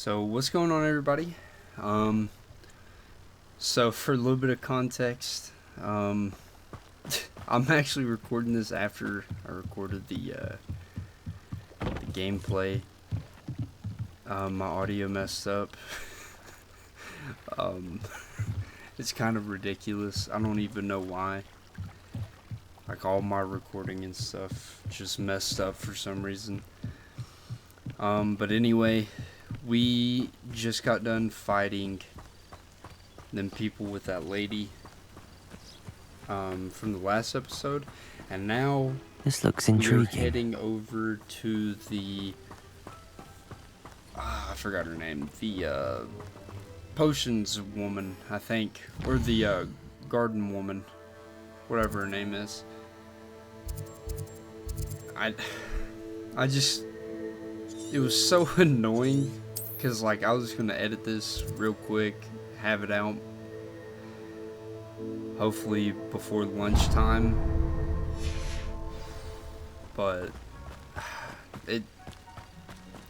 So what's going on, everybody? So for a little bit of context, I'm actually recording this after I recorded the gameplay. My audio messed up. It's kind of ridiculous. I don't even know why. Like, all my recording and stuff just messed up for some reason. But anyway, we just got done fighting them people with that lady from the last episode, and now this looks we're intriguing. heading over to the I forgot her name, the potions woman, I think, or the garden woman, whatever her name is. I just, it was so annoying, because like I was gonna edit this real quick, have it out hopefully before lunchtime, but it's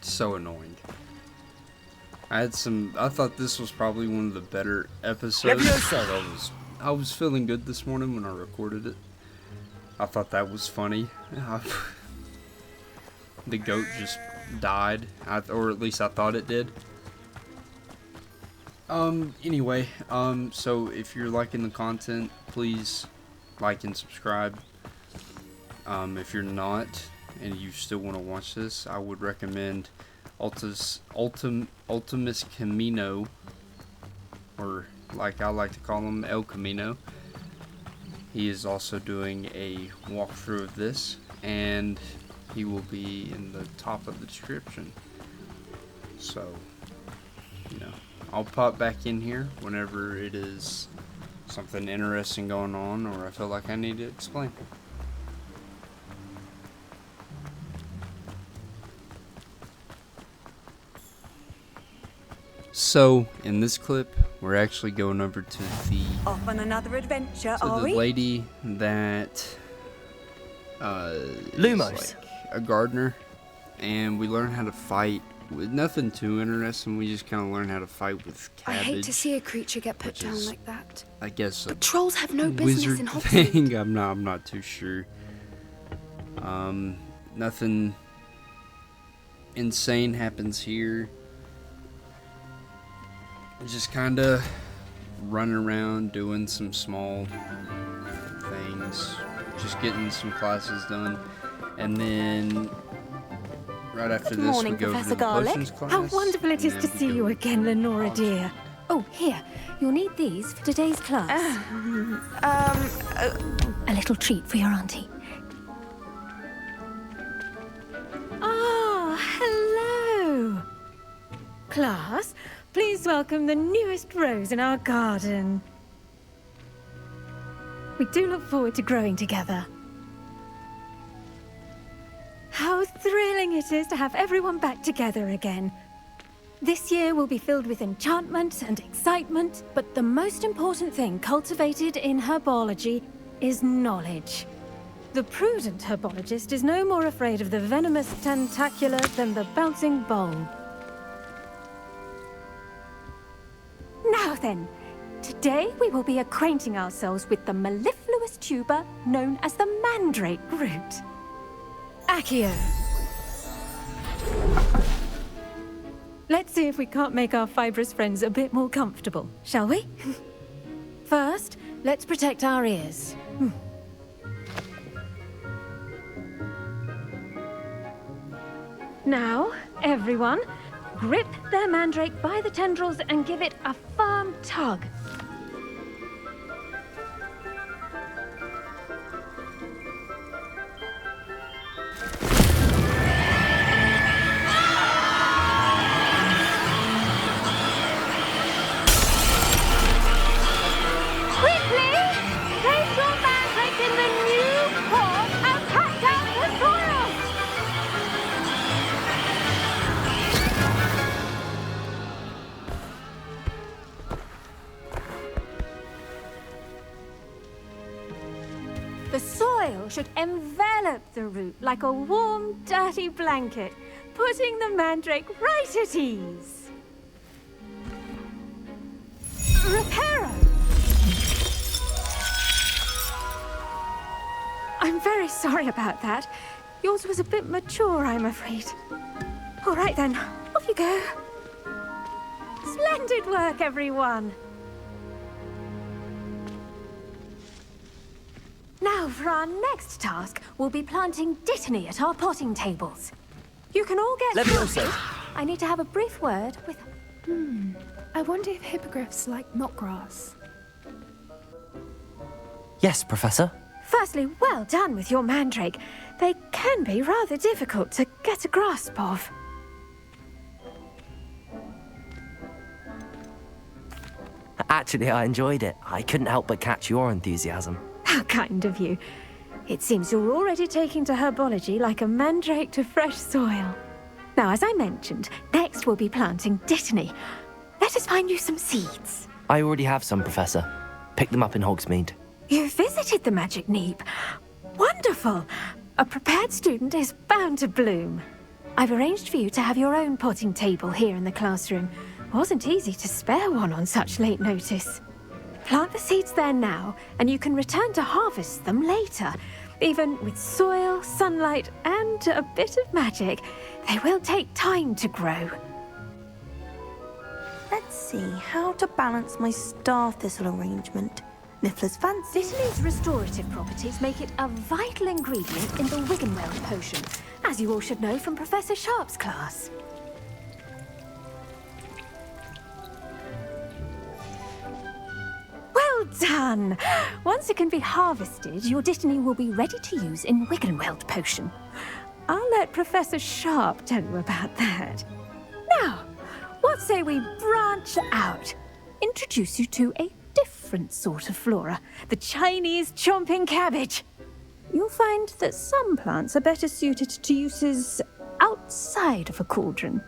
so annoying. I thought this was probably one of the better episodes. I was feeling good this morning when I recorded it. I thought that was funny. The goat just died, or at least I thought it did. Anyway, so if you're liking the content, please like and subscribe. If you're not, and you still want to watch this, I would recommend Ultimus Camino, or like I like to call him, El Camino. He is also doing a walkthrough of this, and he will be in the top of the description. So, you know, I'll pop back in here whenever it is something interesting going on, or I feel like I need to explain. So, in this clip, we're actually going over to the Off on another adventure, are we? lady that Lumos. is like a gardener, and we learn how to fight with nothing too interesting. We just kind of learn how to fight with I cabbage. hate to see a creature get put which down is, like that. I guess, a But trolls have no business wizard in Hogwarts. thing. I'm not too sure. Nothing insane happens here. Just kind of running around doing some small things, just getting some classes done, and then right after Good this morning, we go Professor to the Garlick. potions class. How wonderful it is and to then see we you go again, Lenora to dear. Oh, here. You'll need these for today's class. A little treat for your auntie. Oh, hello. Class, please welcome the newest rose in our garden. We do look forward to growing together. How thrilling it is to have everyone back together again. This year will be filled with enchantment and excitement, but the most important thing cultivated in herbology is knowledge. The prudent herbologist is no more afraid of the venomous tentacular than the bouncing bulb. Now then, today we will be acquainting ourselves with the mellifluous tuber known as the mandrake root. Accio. Let's see if we can't make our fibrous friends a bit more comfortable, shall we? First, let's protect our ears. Now, everyone, grip their mandrake by the tendrils and give it a firm tug. Quickly, place your mandrake in the new pot and cut down the soil. The soil should envelop the root like a warm, dirty blanket, putting the mandrake right at ease. Reparo! I'm very sorry about that. Yours was a bit mature, I'm afraid. All right then, off you go. Splendid work, everyone! Now, for our next task, we'll be planting Dittany at our potting tables. You can all get Levioso. I need to have a brief word with... I wonder if hippogriffs like knotgrass. Yes, Professor. Firstly, well done with your mandrake. They can be rather difficult to get a grasp of. Actually, I enjoyed it. I couldn't help but catch your enthusiasm. How kind of you. It seems you're already taking to herbology like a mandrake to fresh soil. Now, as I mentioned, next we'll be planting Dittany. Let us find you some seeds. I already have some, Professor. Picked them up in Hogsmeade. You visited the Magic Neep. Wonderful! A prepared student is bound to bloom. I've arranged for you to have your own potting table here in the classroom. Wasn't easy to spare one on such late notice. Plant the seeds there now, and you can return to harvest them later. Even with soil, sunlight, and a bit of magic, they will take time to grow. Let's see how to balance my star thistle arrangement. Niffler's fancy. Dittany's restorative properties make it a vital ingredient in the Wiggenweld potion, as you all should know from Professor Sharp's class. Well done! Once it can be harvested, your Dittany will be ready to use in Wiggenweld potion. I'll let Professor Sharp tell you about that. Now, what say we branch out? Introduce you to a different sort of flora, the Chinese chomping cabbage. You'll find that some plants are better suited to uses outside of a cauldron.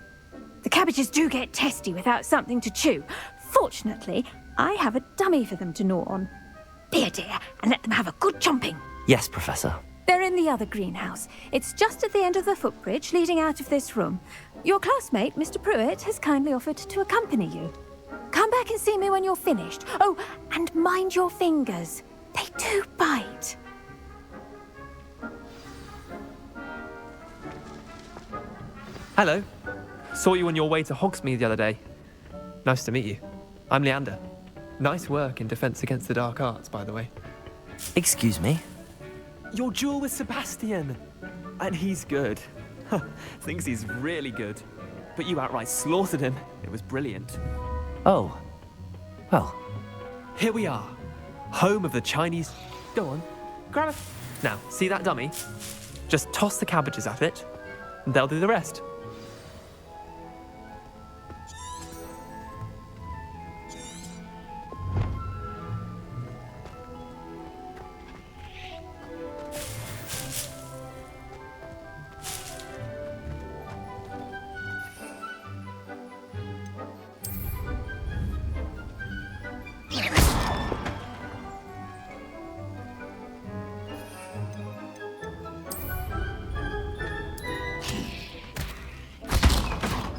The cabbages do get testy without something to chew. Fortunately, I have a dummy for them to gnaw on. Be a dear and let them have a good chomping. Yes, Professor. They're in the other greenhouse. It's just at the end of the footbridge leading out of this room. Your classmate, Mr. Pruitt, has kindly offered to accompany you. Come back and see me when you're finished. Oh, and mind your fingers. They do bite. Hello. Saw you on your way to Hogsmeade the other day. Nice to meet you. I'm Leander. Nice work in Defense Against the Dark Arts, by the way. Excuse me? Your duel with Sebastian. And he's good. Thinks he's really good. But you outright slaughtered him. It was brilliant. Oh. Well, Here we are. Home of the Chinese... Go on. Grab it. Now, see that dummy? Just toss the cabbages at it, and they'll do the rest.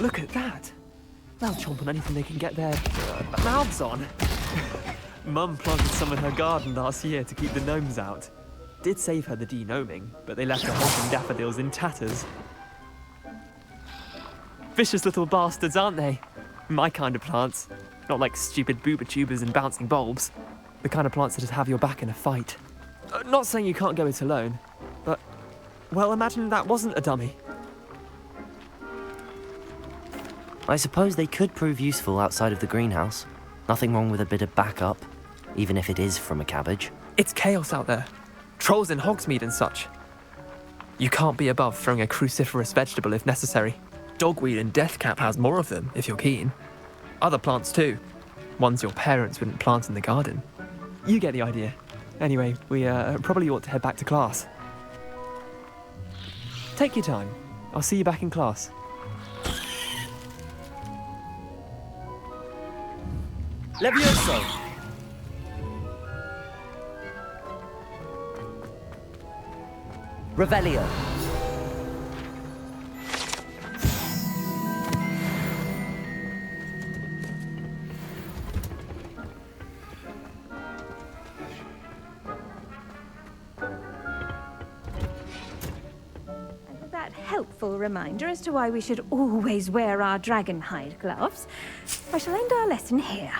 Look at that. They'll chomp on anything they can get their mouths on. Mum planted some in her garden last year to keep the gnomes out. Did save her the de-gnoming, but they left the hulking daffodils in tatters. Vicious little bastards, aren't they? My kind of plants. Not like stupid booba tubers and bouncing bulbs. The kind of plants that just have your back in a fight. Not saying you can't go it alone, but... Well, imagine that wasn't a dummy. I suppose they could prove useful outside of the greenhouse. Nothing wrong with a bit of backup, even if it is from a cabbage. It's chaos out there. Trolls in Hogsmeade and such. You can't be above throwing a cruciferous vegetable if necessary. Dogweed and deathcap has more of them, if you're keen. Other plants too. Ones your parents wouldn't plant in the garden. You get the idea. Anyway, we probably ought to head back to class. Take your time. I'll see you back in class. Levioso! Revelio. wonderful reminder as to why we should always wear our dragonhide gloves. I shall end our lesson here.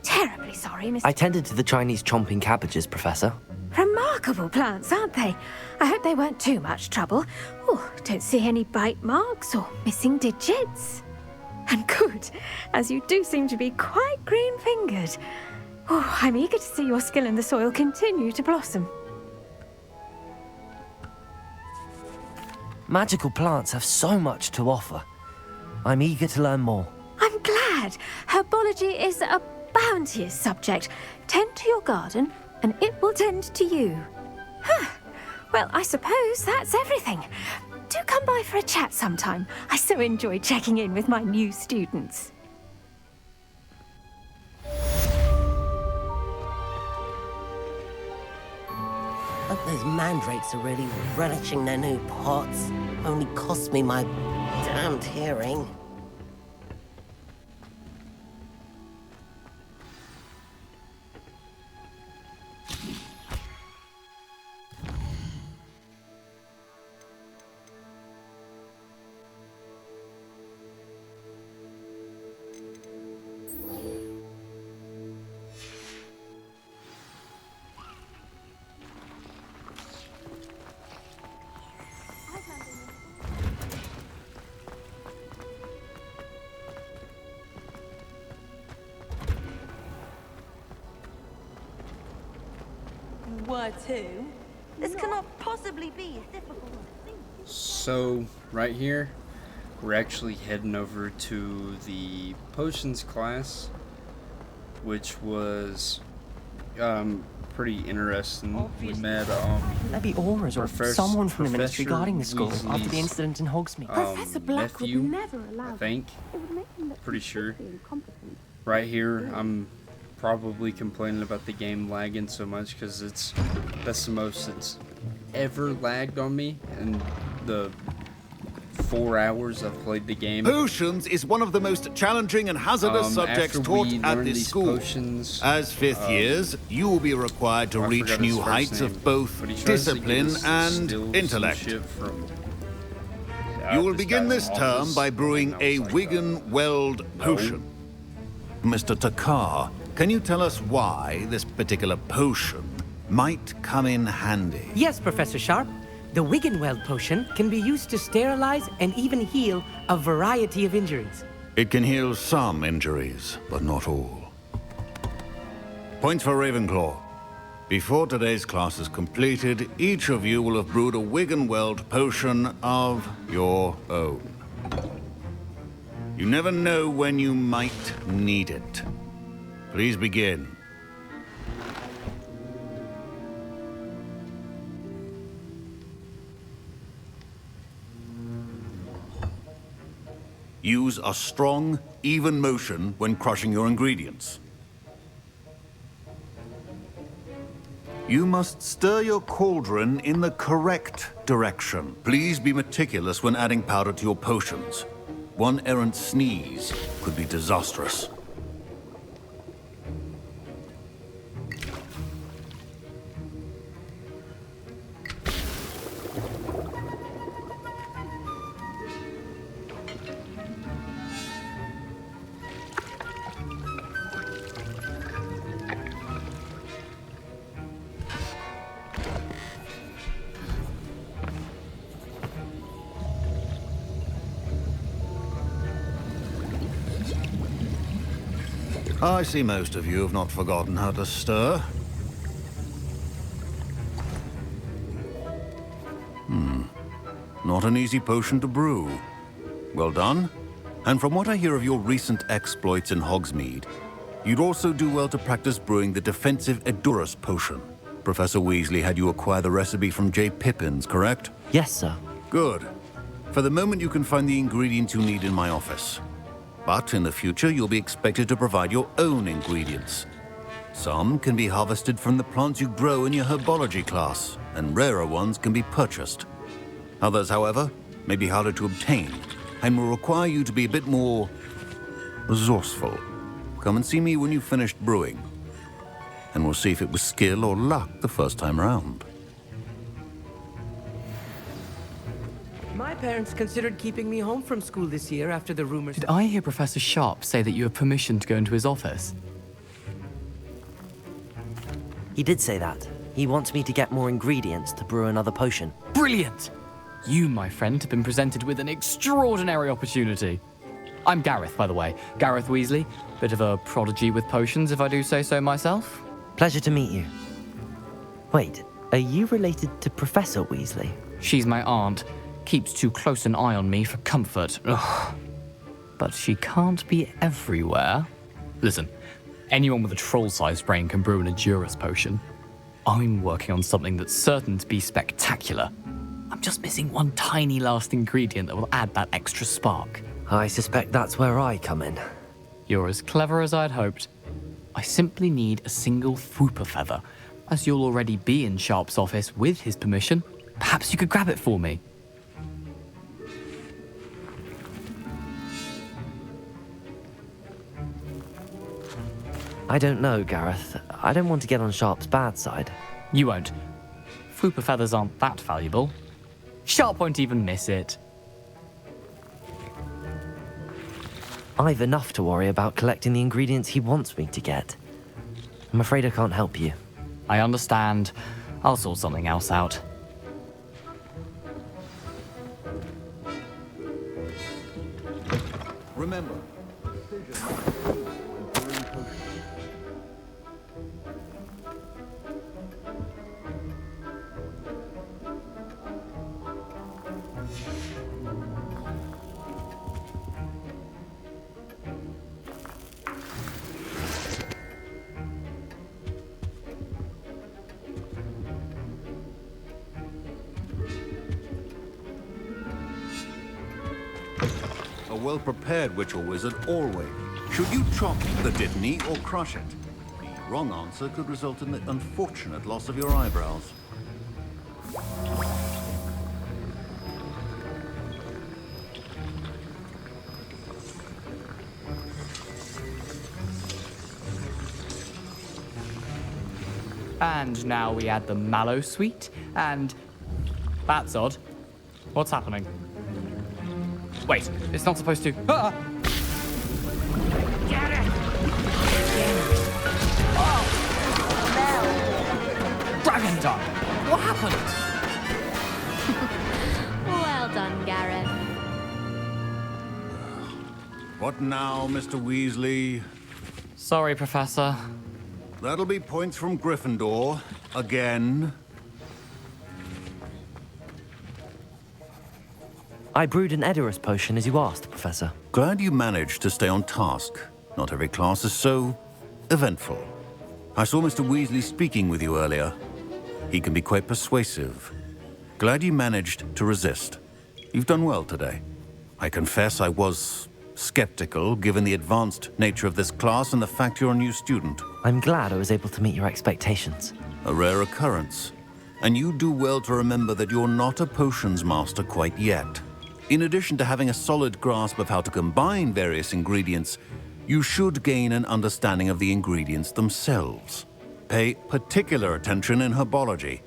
Terribly sorry, Mr. I tended to the Chinese chomping cabbages, Professor. Remarkable plants, aren't they? I hope they weren't too much trouble. Oh, don't see any bite marks or missing digits. And good, as you do seem to be quite green-fingered. Oh, I'm eager to see your skill in the soil continue to blossom. Magical plants have so much to offer. I'm eager to learn more. I'm glad. Herbology is a bounteous subject. Tend to your garden, and it will tend to you. Huh. Well, I suppose that's everything. Do come by for a chat sometime. I so enjoy checking in with my new students. Hope those mandrakes are really relishing their new pots. Only cost me my damned hearing. Where to? This cannot possibly be as difficult as I think. So, right here, we're actually heading over to the potions class, which was pretty interesting. We met Maybe auras or someone from the ministry guarding the school after the incident in Hogsmeade. Professor Black would nephew, never allow I think. It would make him look Pretty sure. completely incompetent. Right here, I'm probably complaining about the game lagging so much because that's the most it's ever lagged on me in the 4 hours I've played the game. Potions is one of the most challenging and hazardous subjects after taught we at learn this these school. potions, As fifth years, you will be required to I reach forgot his new first heights name, of both but he tries to get discipline us to and steal some intellect. shit from- You will this begin guy's this term office, by brewing and I a was like, Wigan Weld potion. Mr. Takar, can you tell us why this particular potion might come in handy? Yes, Professor Sharp. The Wiggenweld potion can be used to sterilize and even heal a variety of injuries. It can heal some injuries, but not all. Points for Ravenclaw. Before today's class is completed, each of you will have brewed a Wiggenweld potion of your own. You never know when you might need it. Please begin. Use a strong, even motion when crushing your ingredients. You must stir your cauldron in the correct direction. Please be meticulous when adding powder to your potions. One errant sneeze could be disastrous. I see most of you have not forgotten how to stir. Not an easy potion to brew. Well done. And from what I hear of your recent exploits in Hogsmeade, you'd also do well to practice brewing the defensive Edurus potion. Professor Weasley had you acquire the recipe from J. Pippins, correct? Yes, sir. Good. For the moment, you can find the ingredients you need in my office. But in the future, you'll be expected to provide your own ingredients. Some can be harvested from the plants you grow in your herbology class, and rarer ones can be purchased. Others, however, may be harder to obtain, and will require you to be a bit more resourceful. Come and see me when you've finished brewing, and we'll see if it was skill or luck the first time round. My My parents considered keeping me home from school this year after the rumors. Did I hear Professor Sharp say that you have permission to go into his office? He did say that. He wants me to get more ingredients to brew another potion. Brilliant! You, my friend, have been presented with an extraordinary opportunity. I'm Gareth, by the way. Gareth Weasley. Bit of a prodigy with potions, if I do say so myself. Pleasure to meet you. Wait, are you related to Professor Weasley? She's my aunt. Keeps too close an eye on me for comfort. Ugh. But she can't be everywhere. Listen, anyone with a troll-sized brain can brew an Endurus potion. I'm working on something that's certain to be spectacular. I'm just missing one tiny last ingredient that will add that extra spark. I suspect that's where I come in. You're as clever as I'd hoped. I simply need a single Fwooper feather. As you'll already be in Sharp's office with his permission, perhaps you could grab it for me. I don't know, Gareth. I don't want to get on Sharp's bad side. You won't. Fwooper feathers aren't that valuable. Sharp won't even miss it. I've enough to worry about collecting the ingredients he wants me to get. I'm afraid I can't help you. I understand. I'll sort something else out. Remember, a well-prepared witch or wizard always. Should you chop the Dittany or crush it? The wrong answer could result in the unfortunate loss of your eyebrows. And now we add the mallow sweet, and... That's odd. What's happening? Wait, it's not supposed to... Ah! Get it! Dragon Dog! What happened? Well done, Gareth. What now, Mr. Weasley? Sorry, Professor. That'll be points from Gryffindor. Again. I brewed an Edurus potion as you asked, Professor. Glad you managed to stay on task. Not every class is so eventful. I saw Mr. Weasley speaking with you earlier. He can be quite persuasive. Glad you managed to resist. You've done well today. I confess I was skeptical, given the advanced nature of this class and the fact you're a new student. I'm glad I was able to meet your expectations. A rare occurrence. And you do well to remember that you're not a potions master quite yet. In addition to having a solid grasp of how to combine various ingredients, you should gain an understanding of the ingredients themselves. Pay particular attention in herbology.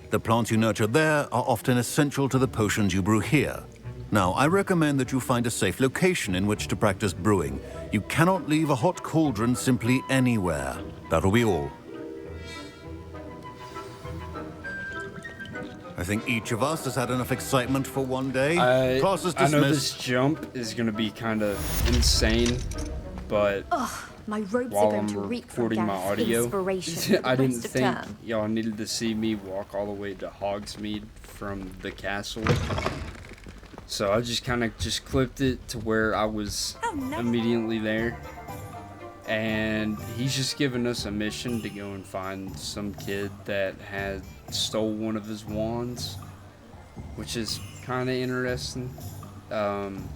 The plants you nurture there are often essential to the potions you brew here. Now, I recommend that you find a safe location in which to practice brewing. You cannot leave a hot cauldron simply anywhere. That'll be all. I think each of us has had enough excitement for one day. Class is dismissed. I know this jump is going to be kind of insane, but My robes while are going I'm to reek from recording my Gareth's audio, inspiration for the I didn't rest of think term. y'all needed to see me walk all the way to Hogsmeade from the castle. So I just kind of clipped it to where I was immediately there. And he's just given us a mission to go and find some kid that had stole one of his wands, which is kind of interesting. I'm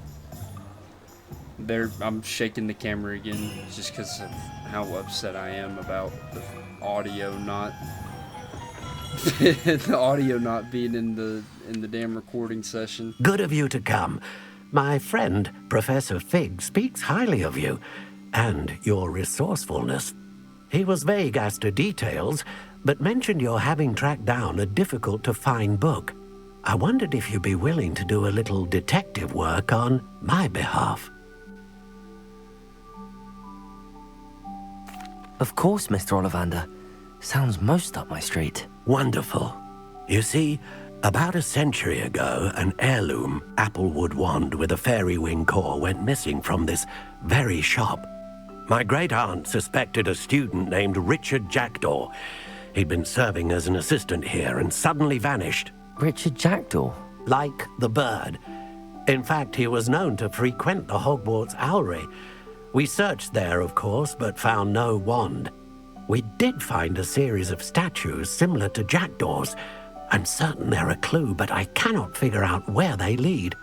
shaking the camera again just because of how upset I am about the audio not being in the damn recording session. Good of you to come. My friend, Professor Fig, speaks highly of you and your resourcefulness. He was vague as to details, but mentioned your having tracked down a difficult-to-find book. I wondered if you'd be willing to do a little detective work on my behalf. Of course, Mr. Ollivander. Sounds most up my street. Wonderful. You see, about a century ago, an heirloom applewood wand with a fairy wing core went missing from this very shop. My great-aunt suspected a student named Richard Jackdaw. He'd been serving as an assistant here and suddenly vanished. Richard Jackdaw? Like the bird. In fact, he was known to frequent the Hogwarts Owlry. We searched there, of course, but found no wand. We did find a series of statues similar to Jackdaw's. I'm certain they're a clue, but I cannot figure out where they lead.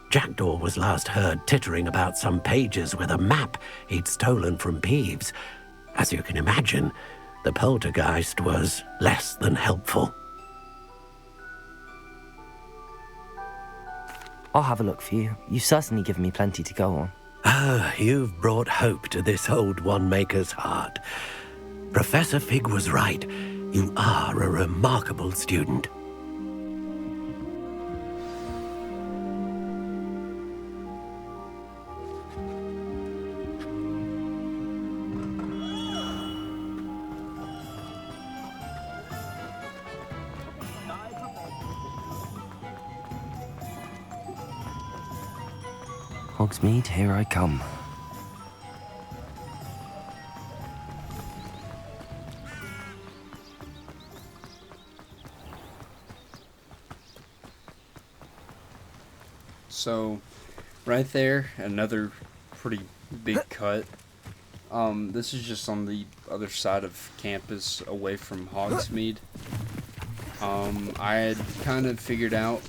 Jackdaw was last heard tittering about some pages with a map he'd stolen from Peeves. As you can imagine, the poltergeist was less than helpful. I'll have a look for you. You've certainly given me plenty to go on. Ah, you've brought hope to this old one-maker's heart. Professor Fig was right. You are a remarkable student. Hogsmeade, here I come. So, right there, another pretty big cut. This is just on the other side of campus, away from Hogsmeade. I had kind of figured out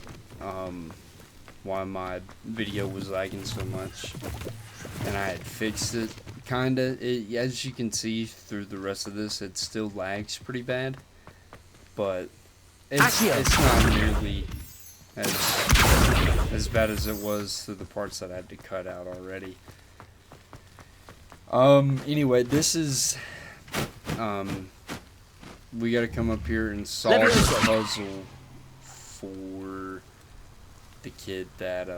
why my video was lagging so much, and I had fixed it. Kinda. As you can see through the rest of this, it still lags pretty bad, but it's not nearly as bad as it was through the parts that I had to cut out already. Anyway, this is, we gotta come up here and solve the puzzle for the kid that,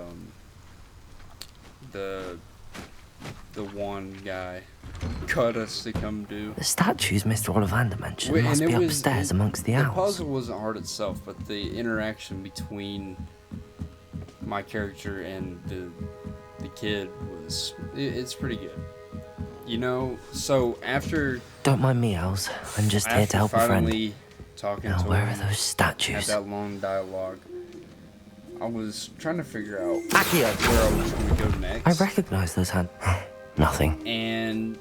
the one guy cut us to come do. The statues Mr. Ollivander mentioned must be upstairs amongst the owls. The puzzle wasn't hard itself, but the interaction between my character and the kid was, it's pretty good. You know, so after... Don't mind me, owls. I'm just here to help a friend. Finally talking now, to where him, are those statues? had that long dialogue, I was trying to figure out where I was going to go next. I recognize those hands. Nothing. And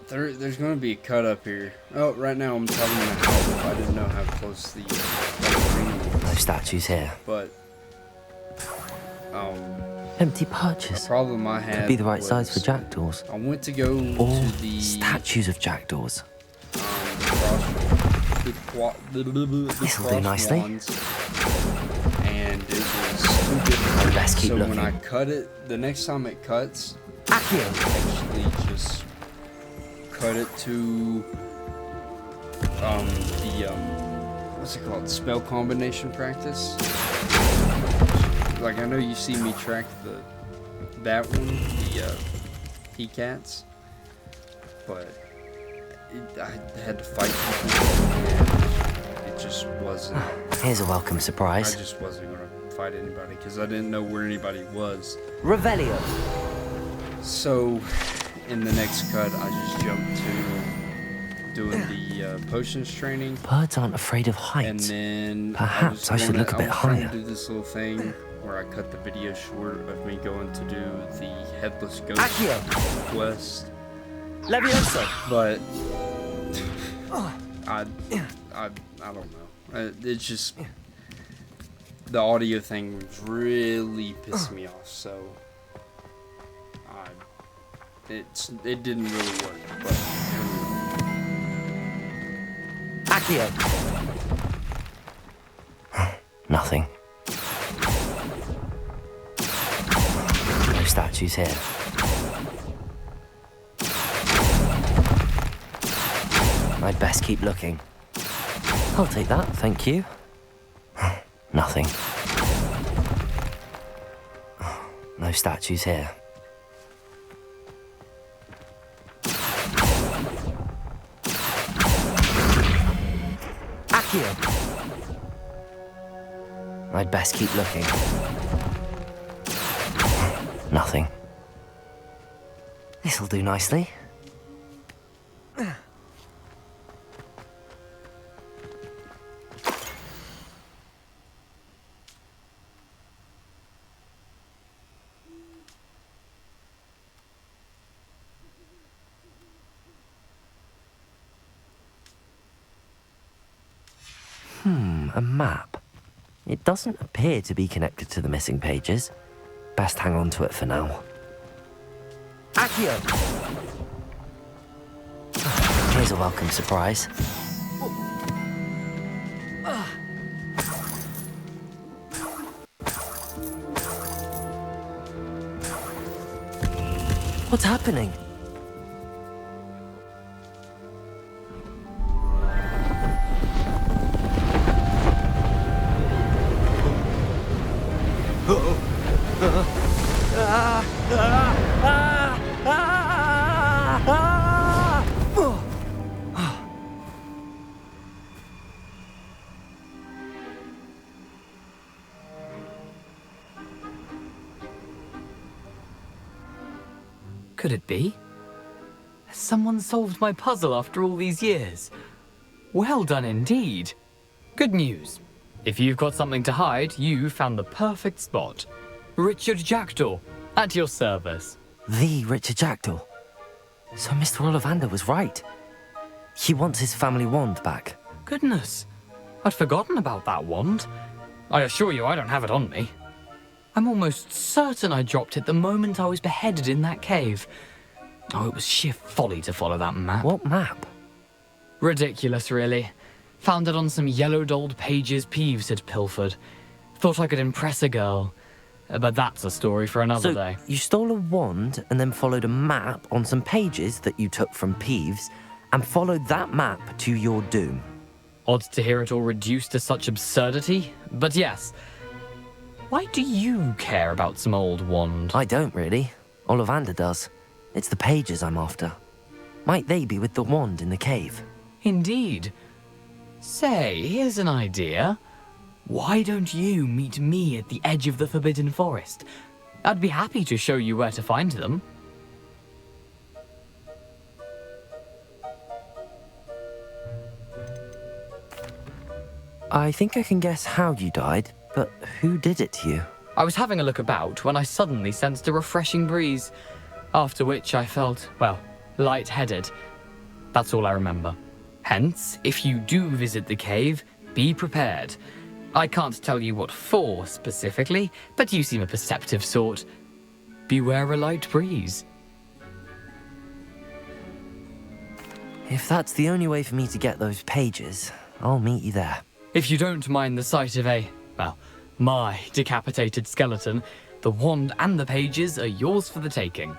there's going to be a cut up here. Oh, right now I'm talking about how I didn't know how close the those statues here. But empty perches. the problem I had could be the right was size for jackdaws. I went to go or to the statues of jackdaws. This'll do nicely. And it was too difficult. Best keep so looking. when I cut it, the next time it cuts, I actually just cut it to what's it called? Spell combination practice. Like, I know you see me track that one, the P-Cats, but I had to fight people, and it just wasn't. Here's a welcome surprise. I just wasn't gonna fight anybody because I didn't know where anybody was. Revelio. So, in the next cut, I just jumped to doing the potions training. Birds aren't afraid of heights. And then perhaps I should look a bit higher. I was trying to do this little thing where I cut the video short of me going to do the headless ghost quest. Leviosa. But I don't know. It's just the audio thing was really pissing me off. So it didn't really work. But Nothing. No statues here. I'd best keep looking. I'll take that, thank you. Nothing. No statues here. Accio! I'd best keep looking. Nothing. This'll do nicely. A map. It doesn't appear to be connected to the missing pages. Best hang on to it for now. Accio! Here's a welcome surprise. What's happening? Could it be? Has someone solved my puzzle after all these years? Well done indeed. Good news. If you've got something to hide, you found the perfect spot. Richard Jackdaw, at your service. The Richard Jackdaw. So Mr. Ollivander was right. He wants his family wand back. Goodness, I'd forgotten about that wand. I assure you I don't have it on me. I'm almost certain I dropped it the moment I was beheaded in that cave. Oh, it was sheer folly to follow that map. What map? Ridiculous, really. Found it on some yellowed old pages Peeves had pilfered. Thought I could impress a girl. But that's a story for another day. You stole a wand and then followed a map on some pages that you took from Peeves and followed that map to your doom. Odd to hear it all reduced to such absurdity, but yes. Why do you care about some old wand? I don't really. Ollivander does. It's the pages I'm after. Might they be with the wand in the cave? Indeed. Say, here's an idea. Why don't you meet me at the edge of the Forbidden Forest? I'd be happy to show you where to find them. I think I can guess how you died, but who did it to you? I was having a look about when I suddenly sensed a refreshing breeze, after which I felt, well, lightheaded. That's all I remember. Hence, if you do visit the cave, be prepared. I can't tell you what for specifically, but you seem a perceptive sort. Beware a light breeze. If that's the only way for me to get those pages, I'll meet you there. If you don't mind the sight of my decapitated skeleton, the wand and the pages are yours for the taking.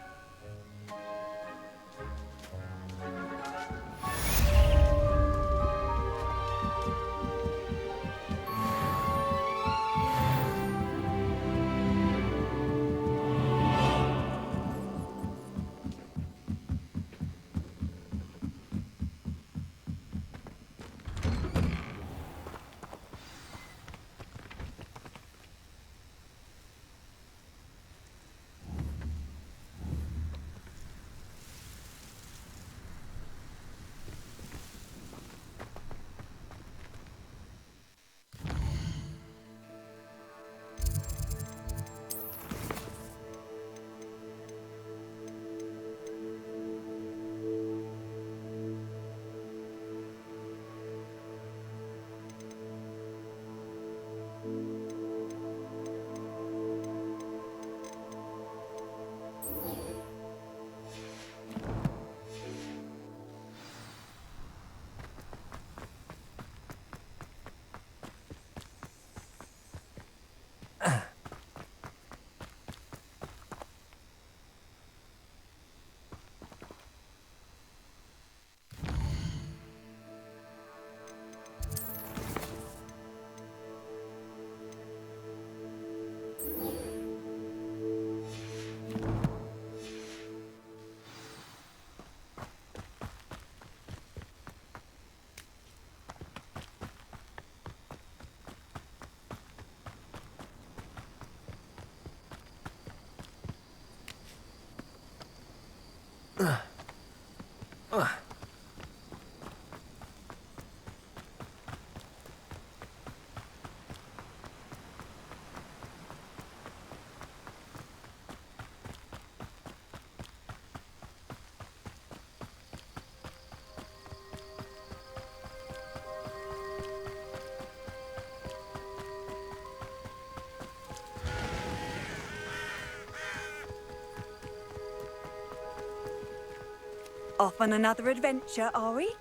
Off on another adventure, are we?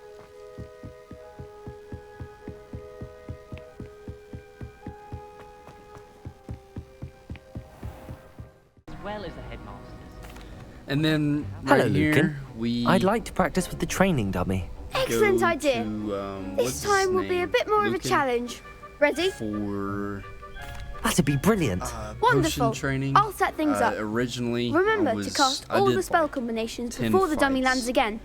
As well as the headmasters. And then Hello, right here, Lucan. I'd like to practice with the training dummy. Excellent go idea. to, This what's time his will be a name? bit more of a Lucan challenge. Ready? For That'd be brilliant. Wonderful. potion training. I'll set things up. Originally, Remember I was, to cast I all did the spell like combinations 10 before the dummy fights lands again.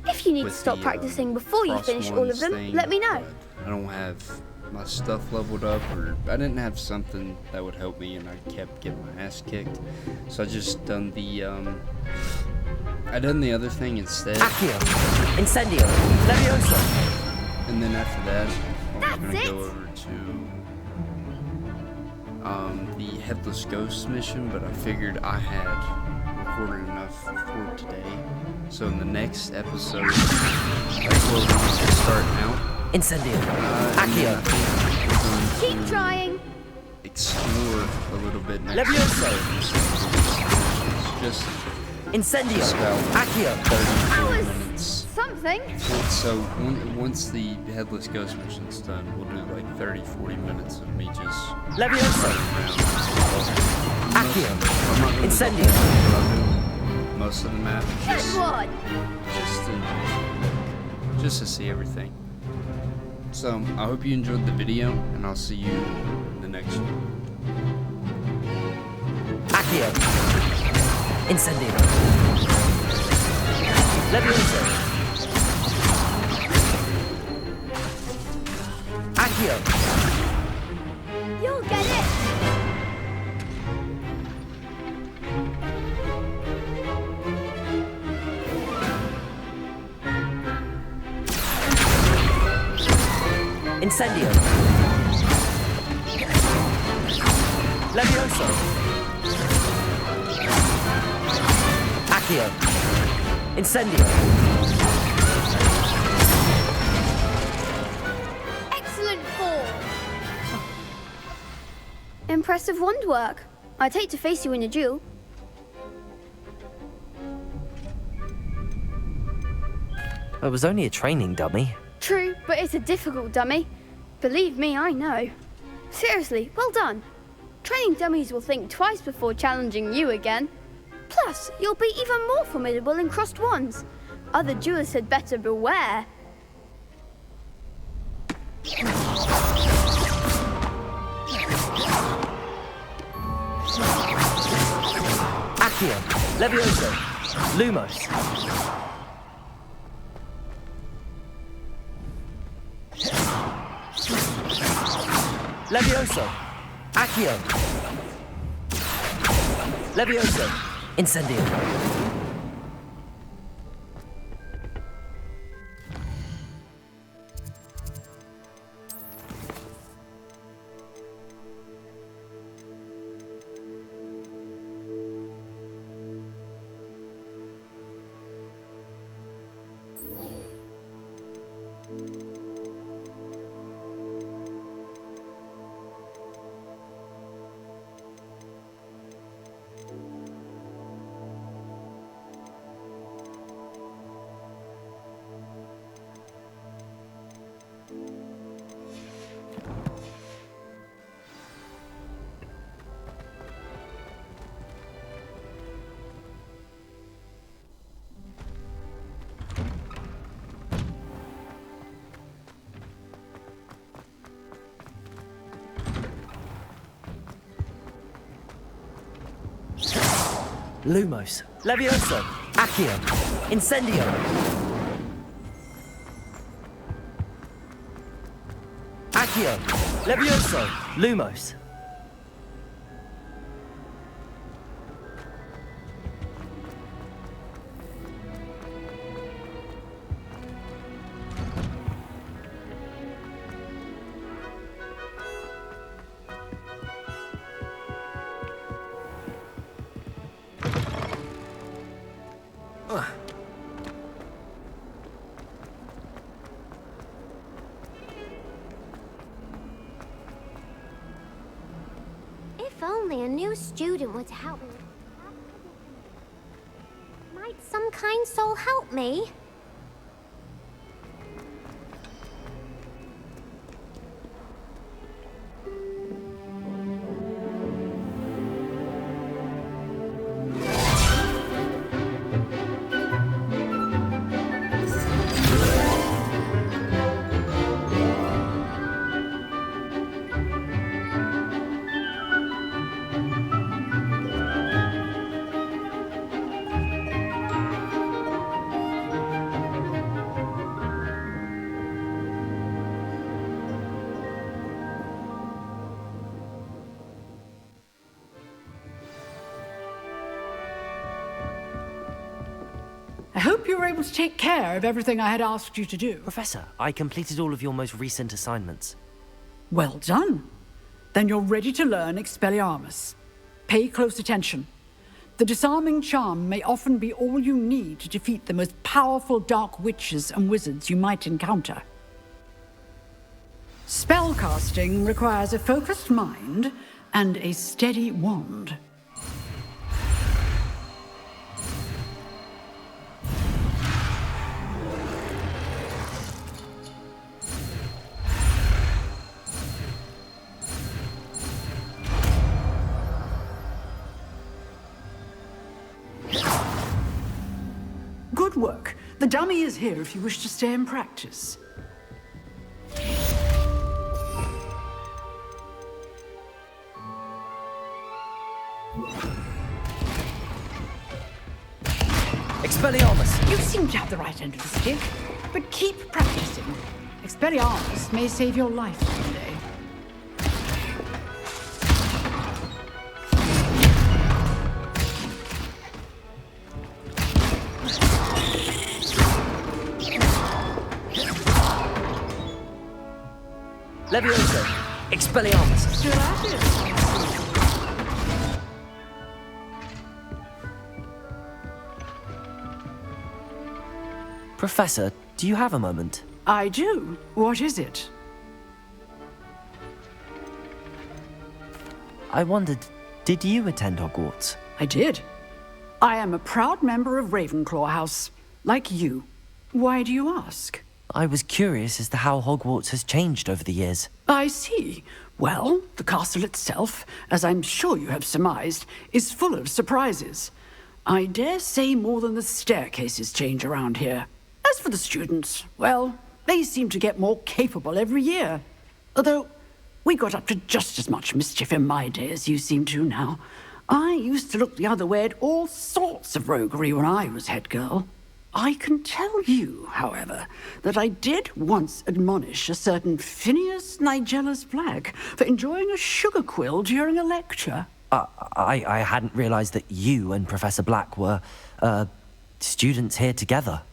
If you need to with stop the, practicing before you cross finish all of ones them, thing, let me know. but I don't have my stuff leveled up, or I didn't have something that would help me, and I kept getting my ass kicked. So I just done the I done the other thing instead. Accio, Incendio, Levioso. And then after that, I was gonna That's go over to the Headless Ghost mission, but I figured I had recorded enough for today. So in the next episode, that's where we're gonna start out. Incendio, Accio, Keep trying. Explore a little bit next Levioso. It's just Incendio, about Accio. 30 minutes. Something. So once the Headless Ghost mission's done, we'll do like 30-40 minutes of me just Levioso, Accio, Accio, Incendio. Most of the map, Good one. just to see everything. So I hope you enjoyed the video, and I'll see you in the next one. Accio, Incendio, Levioso, Accio, You'll get it. Incendio, Levioso, Accio, Incendio. Excellent fall. Impressive wand work. I'd hate to face you in a duel. It was only a training dummy. True, but it's a difficult dummy. Believe me, I know. Seriously, well done. Training dummies will think twice before challenging you again. Plus, you'll be even more formidable in crossed wands. Other duelists had better beware. Accio, Levioso, Lumos. Levioso, Accio, Levioso, Incendio. Lumos, Levioso, Accio, Incendio. Accio, Levioso, Lumos. If only a new student were to help me. Might some kind soul help me? I hope you were able to take care of everything I had asked you to do. Professor, I completed all of your most recent assignments. Well done. Then you're ready to learn Expelliarmus. Pay close attention. The disarming charm may often be all you need to defeat the most powerful dark witches and wizards you might encounter. Spellcasting requires a focused mind and a steady wand. Good work. The dummy is here if you wish to stay and practice. Expelliarmus! You seem to have the right end of the stick, but keep practicing. Expelliarmus may save your life someday. Levioso! Expelliarmus! Still at it? Professor, do you have a moment? I do. What is it? I wondered, did you attend Hogwarts? I did. I am a proud member of Ravenclaw House, like you. Why do you ask? I was curious as to how Hogwarts has changed over the years. I see. Well, the castle itself, as I'm sure you have surmised, is full of surprises. I dare say more than the staircases change around here. As for the students, well, they seem to get more capable every year. Although, we got up to just as much mischief in my day as you seem to now. I used to look the other way at all sorts of roguery when I was head girl. I can tell you, however, that I did once admonish a certain Phineas Nigellus Black for enjoying a sugar quill during a lecture. I hadn't realized that you and Professor Black were, students here together.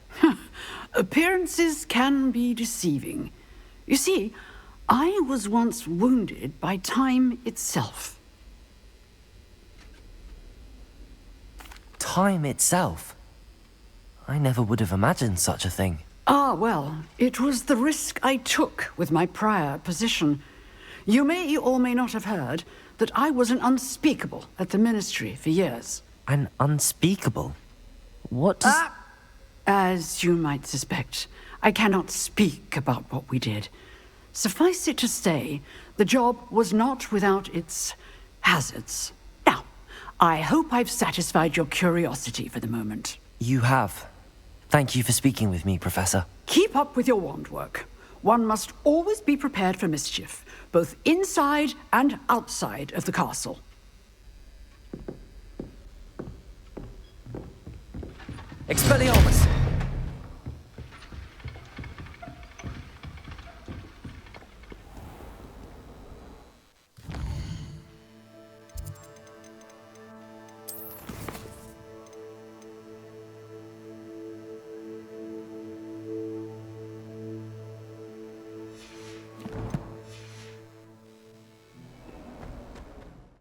Appearances can be deceiving. You see, I was once wounded by time itself. Time itself? I never would have imagined such a thing. Ah, well, it was the risk I took with my prior position. You may or may not have heard that I was an unspeakable at the Ministry for years. An unspeakable? What does... As you might suspect, I cannot speak about what we did. Suffice it to say, the job was not without its hazards. Now, I hope I've satisfied your curiosity for the moment. You have. Thank you for speaking with me, Professor. Keep up with your wand work. One must always be prepared for mischief, both inside and outside of the castle. Expelliarmus!